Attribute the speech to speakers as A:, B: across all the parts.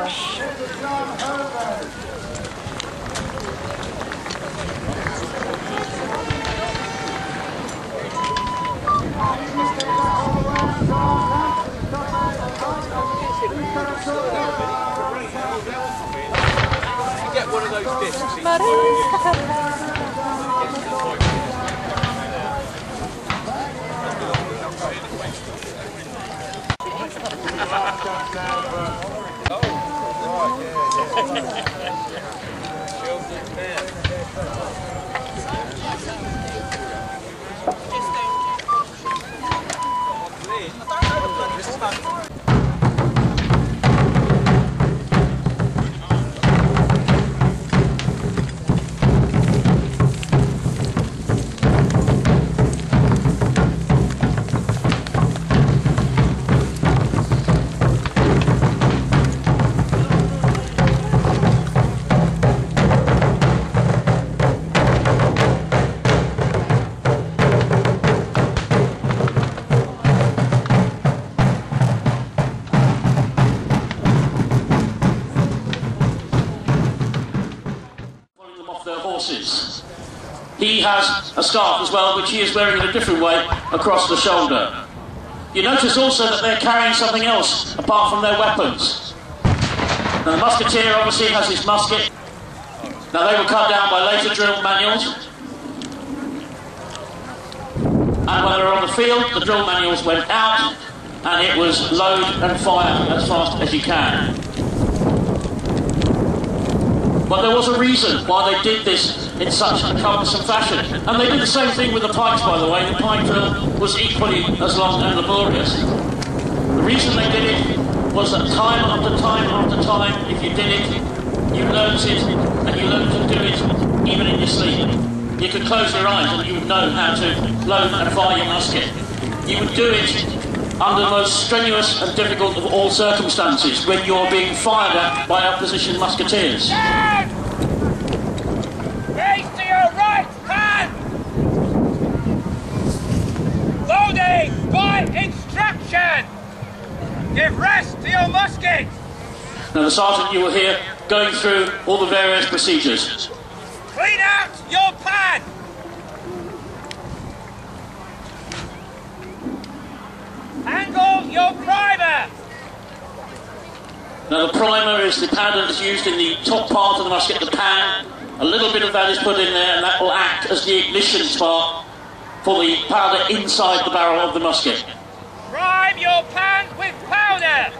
A: Get one of those discs.
B: He has a scarf as well, which he is wearing in a different way across the shoulder. You notice also that they're carrying something else apart from their weapons. Now the musketeer obviously has his musket. Now they were cut down by later drill manuals. And when they were on the field, the drill manuals went out and it was load and fire as fast as you can. But there was a reason why they did this in such a cumbersome fashion. And they did the same thing with the pikes, by the way. The pike drill was equally as long and laborious. The reason they did it was that time after time after time, if you did it, you learned it, and you learned to do it even in your sleep. You could close your eyes and you would know how to load and fire your musket. You would do it under the most strenuous and difficult of all circumstances, when you're being fired at by opposition musketeers.
C: Down! Raise to your right hand! Loading by instruction! Give rest to your musket!
B: Now the sergeant, you will hear going through all the various procedures.
C: Clean out your pan! Angle your primer!
B: Now the primer is the powder that's used in the top part of the musket, the pan. A little bit of that is put in there and that will act as the ignition spark for the powder inside the barrel of the musket.
C: Prime your pan with powder!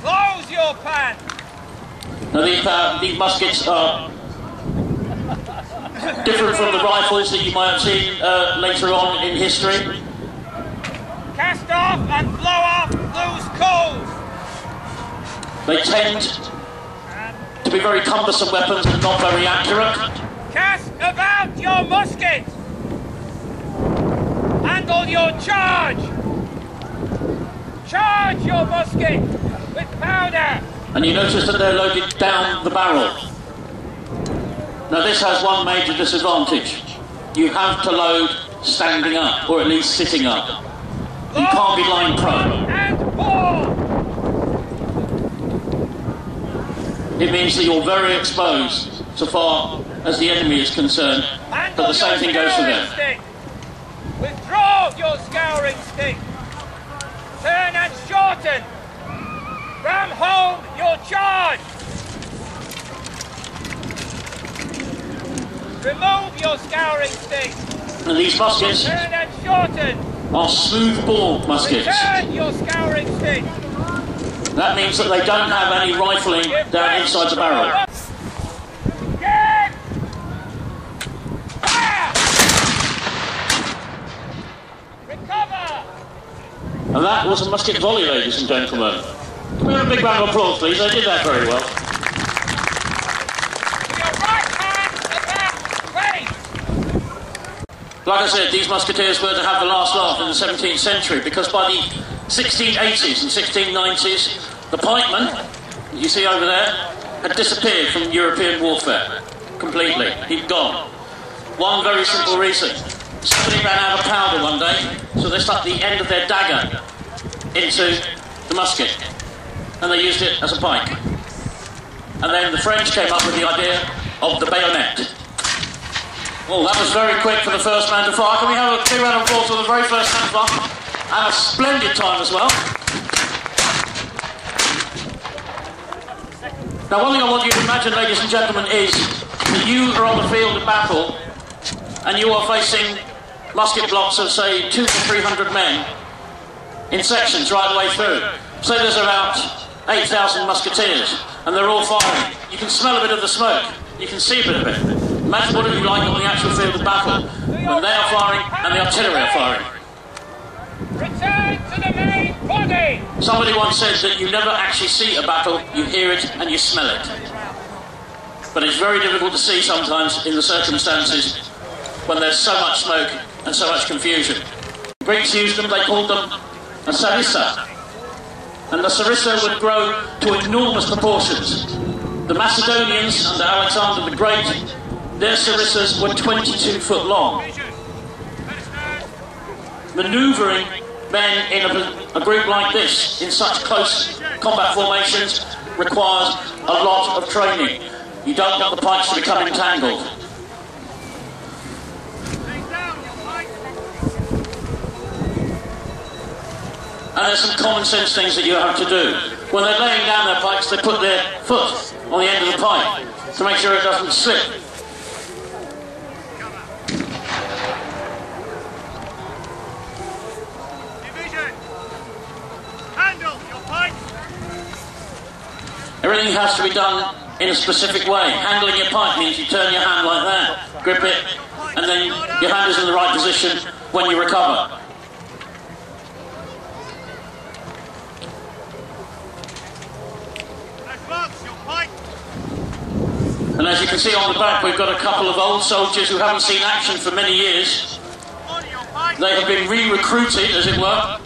C: Close your pan!
B: Now these muskets are different from the rifles that you might have seen later on in history.
C: Cast off and blow off loose coals!
B: They tend to be very cumbersome weapons and not very accurate.
C: Cast about your musket! Handle your charge! Charge your musket with powder!
B: And you notice that they're loaded down the barrel. Now this has one major disadvantage. You have to load standing up, or at least sitting up. You can't be lying prone.
C: And ball!
B: It means that you're very exposed so far as the enemy is concerned, but the same thing goes for them.
C: Stick. Withdraw your scouring stick. Turn and shorten. Ram home your charge. Remove your scouring stick.
B: And these muskets
C: Turn and shorten.
B: are smooth-bore muskets.
C: Return your scouring stick.
B: That means that they don't have any rifling down inside the barrel.
C: Get! Fire! Recover!
B: And that was a musket volley, ladies and gentlemen. Can we have a big round of applause, please? They did that very well.
C: Your right hand about face.
B: Like I said, these musketeers were to have the last laugh in the 17th century, because by the 1680s and 1690s, the pikeman, that you see over there, had disappeared from European warfare completely. He'd gone. One very simple reason. Somebody ran out of powder one day, so they stuck the end of their dagger into the musket. and they used it as a pike. And then the French came up with the idea of the bayonet. Oh, that was very quick for the first man to fire. Can we have a big round of applause for the very first man to fire? And a splendid time as well. Now, one thing I want you to imagine, ladies and gentlemen, is that you are on the field of battle and you are facing musket blocks of, say, 200 to 300 men in sections right the way through. Say there's about 8,000 musketeers and they're all firing. You can smell a bit of the smoke. You can see a bit of it. Imagine what it would be like on the actual field of battle when they are firing and the artillery are firing.
C: Return to the main body!
B: Somebody once said that you never actually see a battle, you hear it and you smell it. But it's very difficult to see sometimes in the circumstances when there's so much smoke and so much confusion. The Greeks used them, they called them a sarissa. And the sarissa would grow to enormous proportions. The Macedonians under Alexander the Great, their sarissas were 22 foot long. Manoeuvring men in a group like this, in such close combat formations, requires a lot of training. You don't want the pikes to become entangled. And there's some common sense things that you have to do. When they're laying down their pikes, they put their foot on the end of the pike to make sure it doesn't slip. Everything has to be done in a specific way. Handling your pike means you turn your hand like that, grip it, and then your hand is in the right position when you recover. And as you can see on the back, we've got a couple of old soldiers who haven't seen action for many years. They have been re-recruited, as it were.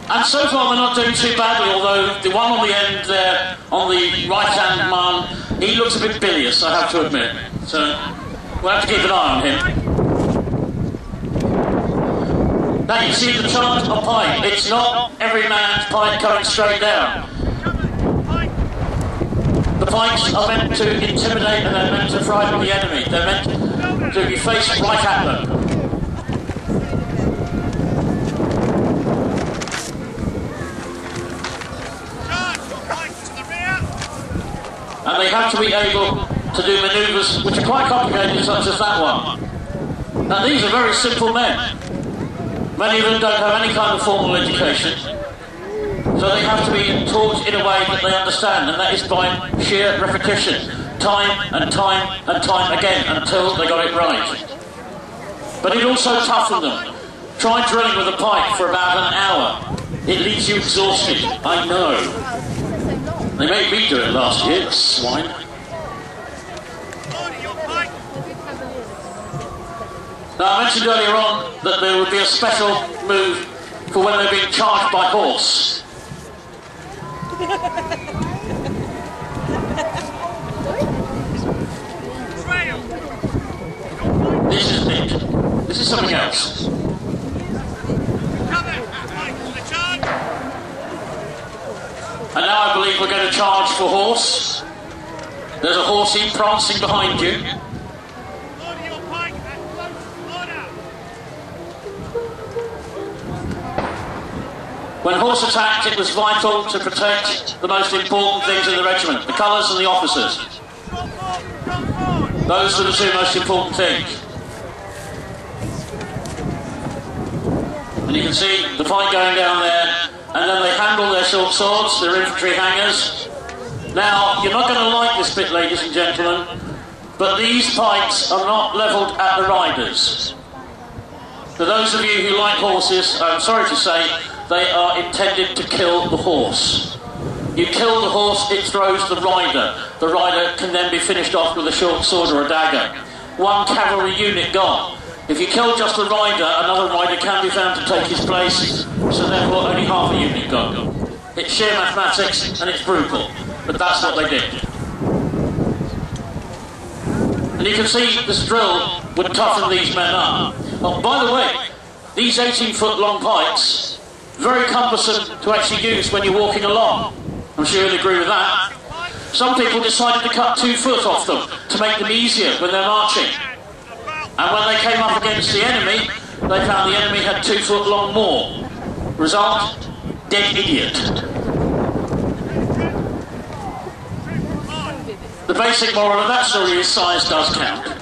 B: And so far they're not doing too badly, although the one on the end there, on the right-hand man, he looks a bit bilious, I have to admit. So we'll have to keep an eye on him. Now you see the chart of pike. It's not every man's pike coming straight down. The pikes are meant to intimidate and they're meant to frighten the enemy. They're meant to be faced right at them. And they have to be able to do manoeuvres which are quite complicated, such as that one. Now these are very simple men. Many of them don't have any kind of formal education. So they have to be taught in a way that they understand, and that is by sheer repetition. Time and time and time again until they got it right. But it also toughened them. Try drilling with a pike for about an hour. It leaves you exhausted, I know. They made me do it last year, the swine. Now I mentioned earlier on that there would be a special move for when they're being charged by horse. This isn't it. This is something else. And now I believe we're going to charge for horse. There's a horsey prancing behind you. When horse attacked, it was vital to protect the most important things in the regiment, the colours and the officers. Those were the two most important things. And you can see the fight going down there, and then they handle their short swords, their infantry hangers. Now, you're not going to like this bit, ladies and gentlemen, but these pikes are not levelled at the riders. For those of you who like horses, I'm sorry to say, they are intended to kill the horse. You kill the horse, it throws the rider. The rider can then be finished off with a short sword or a dagger. One cavalry unit gone. If you kill just the rider, another rider can be found to take his place, so therefore only half a unit gone. It's sheer mathematics and it's brutal, but that's what they did. And you can see this drill would toughen these men up. Oh, by the way, these 18-foot long pikes very cumbersome to actually use when you're walking along. I'm sure you'll agree with that. Some people decided to cut 2 foot off them to make them easier when they're marching. And when they came up against the enemy, they found the enemy had 2 foot long more. Result, dead idiot. The basic moral of that story is size does count.